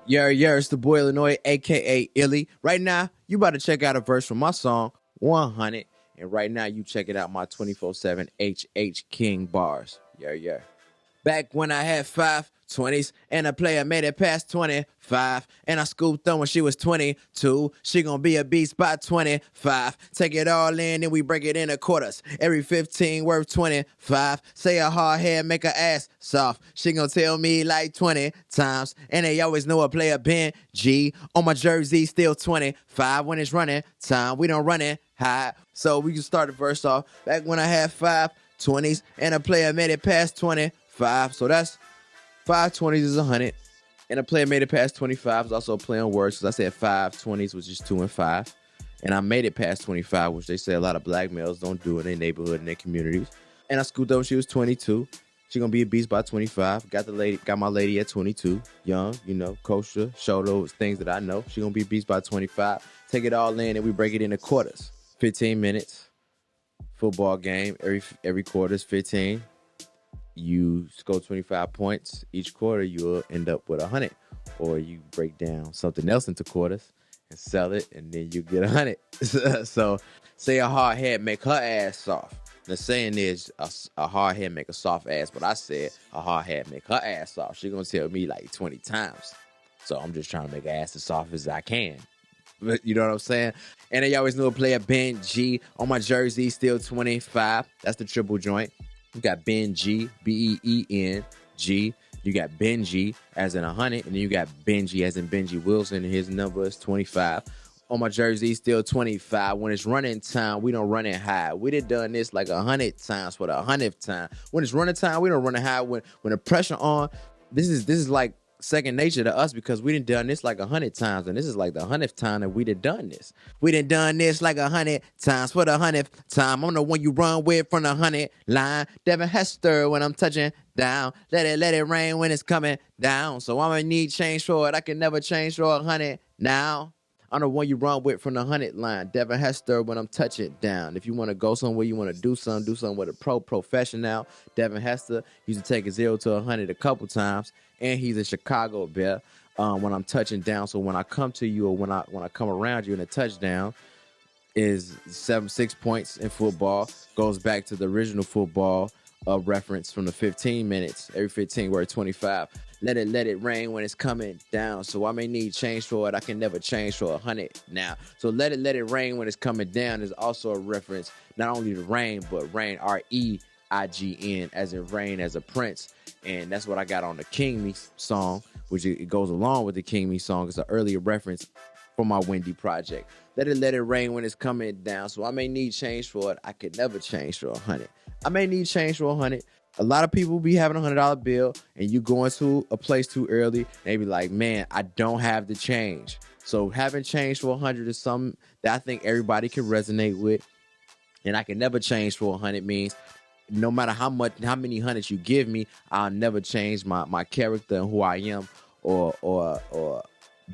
Yeah, it's the boy Illinois, aka Illy. Right now, you about to check out a verse from my song 100, and right now you check it out my 24/7 HH King bars. Yeah. Back when I had 5 20s and a player made it past 25, and I scooped on when she was 22. She gonna be a beast by 25. Take it all in and we break it into quarters. Every 15 worth 25. Say a hard head make her ass soft. She gonna tell me like 20 times. And they always know a player Ben G. On my jersey still 25. When it's running time, we don't run it high. So we can start the verse off. Back when I had 5 20s and a player made it past 25. So that's 5 20s is 100. And a player made it past 25 is also a play on words, because I said 5 20s, which is 2 and 5. And I made it past 25, which they say a lot of black males don't do in their neighborhood and their communities. And I scooped up when she was 22. She gonna be a beast by 25. Got my lady at 22. Young, kosher, show those things that I know. She gonna be a beast by 25. Take it all in and we break it into quarters. 15 minutes. Football game. Every quarter is 15. You score 25 points each quarter, you'll end up with 100. Or you break down something else into quarters and sell it, and then you get 100. So, say a hard head make her ass soft. The saying is a hard head make a soft ass, but I said a hard head make her ass soft. She gonna tell me like 20 times. So I'm just trying to make her ass as soft as I can. You know what I'm saying? And they always knew a player Ben G. On my jersey, still 25. That's the triple joint. You got Ben G, Been G. You got Benji as in 100, and then you got Benji as in Benji Wilson, and his number is 25. On my jersey, still 25. When it's running time, we don't run it high. We done this like 100 times for the 100th time. When it's running time, we don't run it high. When the pressure on, this is like second nature to us, because we done this like 100 times, and this is like the 100th time that we done this. We done this like 100 times for the 100th time. I'm the one you run with from the 100 line. Devin Hester when I'm touching down. Let it rain when it's coming down. So I'm gonna need change for it. I can never change for 100 now. I'm the one you run with from the 100 line. Devin Hester when I'm touching down. If you want to go somewhere, you want to do something with a professional. Devin Hester used to take a 0 to 100 a couple times, and he's a Chicago Bear when I'm touching down. So when I come to you, or when I come around you in a touchdown, is 6 points in football. Goes back to the original football reference from the 15 minutes. Every 15 word 25. Let it rain when it's coming down. So I may need change for it. I can never change for 100 now. So let it rain when it's coming down is also a reference, not only to rain, but rain, REIGN, as in rain as a prince. And that's what I got on the King Me song, which it goes along with the King Me song. It's an earlier reference for my Wendy project. Let it rain when it's coming down. So I may need change for it. I could never change for 100. I may need change for 100. A lot of people be having $100 bill, and you going to a place too early, they be like, man, I don't have the change. So having change for 100 is something that I think everybody can resonate with. And I can never change for 100 means no matter how many hundreds you give me, I'll never change my character and who I am, or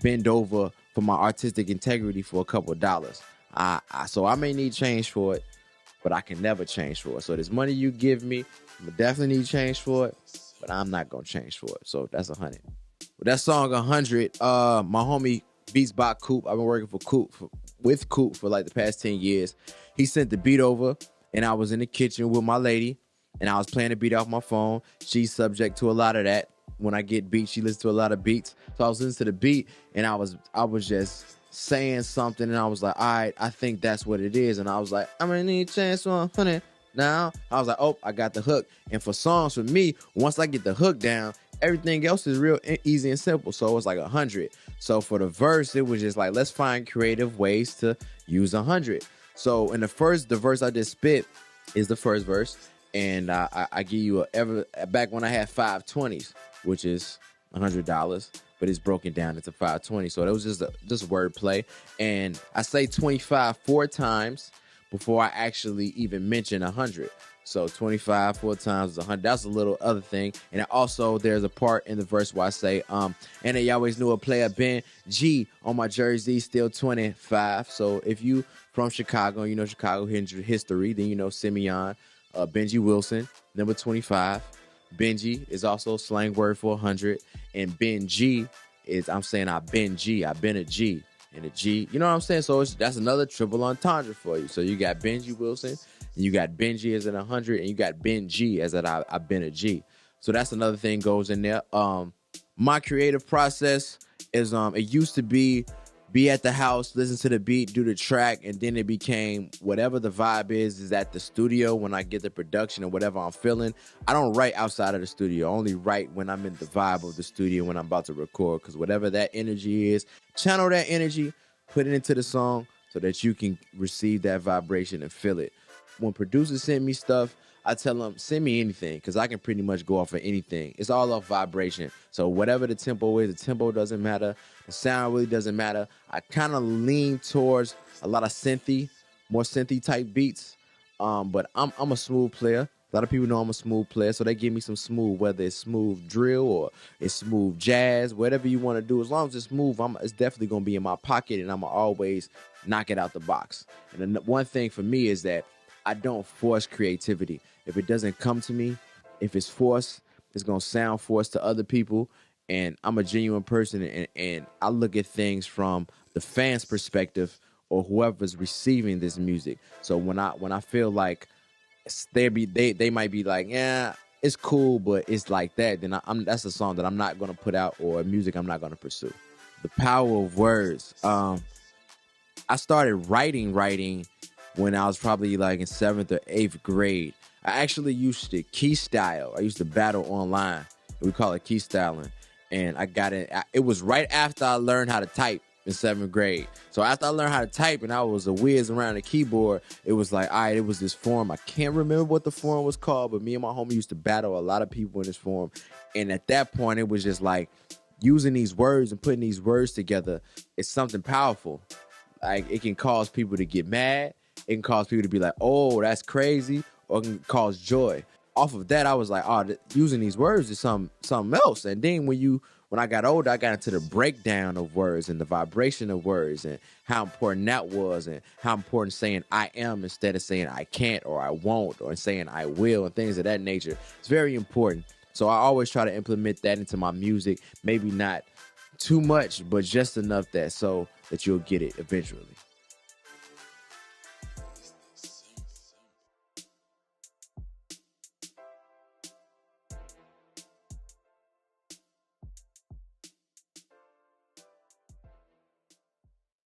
bend over for my artistic integrity for a couple of dollars. So I may need change for it, but I can never change for it. So this money you give me, I definitely need change for it, but I'm not gonna change for it. So that's 100. But that song 100, my homie Beats by Coop. I've been working with Coop for like the past 10 years. He sent the beat over, and I was in the kitchen with my lady, and I was playing the beat off my phone. She's subject to a lot of that. When I get beats, she listens to a lot of beats. So I was listening to the beat, and I was just saying something, and I was like, all right, I think that's what it is. And I was like, I'm gonna need a chance for 100 now. I was like, oh, I got the hook. And for songs, for me, once I get the hook down, everything else is real easy and simple. So it was like 100. So for the verse, it was just like, let's find creative ways to use 100. So in the verse I just spit is the first verse. And I give you back when I had 520s, which is $100, but it's broken down into 520. So that was just wordplay. And I say 25 4 times before I actually even mention 100. So 25 4 times is 100. That's a little other thing. And also there's a part in the verse where I say, and they always knew a player Ben G on my jersey, still 25. So if you from Chicago, you know Chicago history, then you know Simeon, Benji Wilson, number 25. Benji is also a slang word for 100, and Ben G is I'm saying I've been G. I've been a G. And a G, you know what I'm saying? So that's another triple entendre for you. So you got Benji Wilson, and you got Benji as an 100, and you got Ben G as that I've been a G. So that's another thing goes in there. My creative process is it used to be at the house, listen to the beat, do the track, and then it became whatever the vibe is at the studio when I get the production or whatever I'm feeling. I don't write outside of the studio. I only write when I'm in the vibe of the studio when I'm about to record, because whatever that energy is, channel that energy, put it into the song so that you can receive that vibration and feel it. When producers send me stuff, I tell them, send me anything, because I can pretty much go off of anything. It's all off vibration. So whatever the tempo is, the tempo doesn't matter. The sound really doesn't matter. I kind of lean towards a lot of more synthy type beats. But I'm a smooth player. A lot of people know I'm a smooth player, so they give me some smooth, whether it's smooth drill or it's smooth jazz, whatever you want to do. As long as it's smooth, it's definitely going to be in my pocket, and I'm going to always knock it out the box. And the one thing for me is that I don't force creativity. If it doesn't come to me, if it's forced, it's going to sound forced to other people. And I'm a genuine person, and I look at things from the fans' perspective or whoever's receiving this music. So when I feel like they might be like, yeah, it's cool, but it's like that, then that's a song that I'm not going to put out, or music I'm not going to pursue. The power of words. I started writing when I was probably like in 7th or 8th grade. I actually used to key style. I used to battle online. We call it key styling. And I got it. It was right after I learned how to type in 7th grade. So after I learned how to type and I was a whiz around the keyboard, it was like, all right, it was this forum. I can't remember what the forum was called, but me and my homie used to battle a lot of people in this forum. And at that point, it was just like using these words and putting these words together is something powerful. Like, it can cause people to get mad. It can cause people to be like, oh, that's crazy, or it can cause joy. Off of that, I was like, oh, using these words is something else. And then when I got older, I got into the breakdown of words and the vibration of words and how important that was, and how important saying I am instead of saying I can't or I won't, or saying I will, and things of that nature. It's very important. So I always try to implement that into my music. Maybe not too much, but just enough so that you'll get it eventually.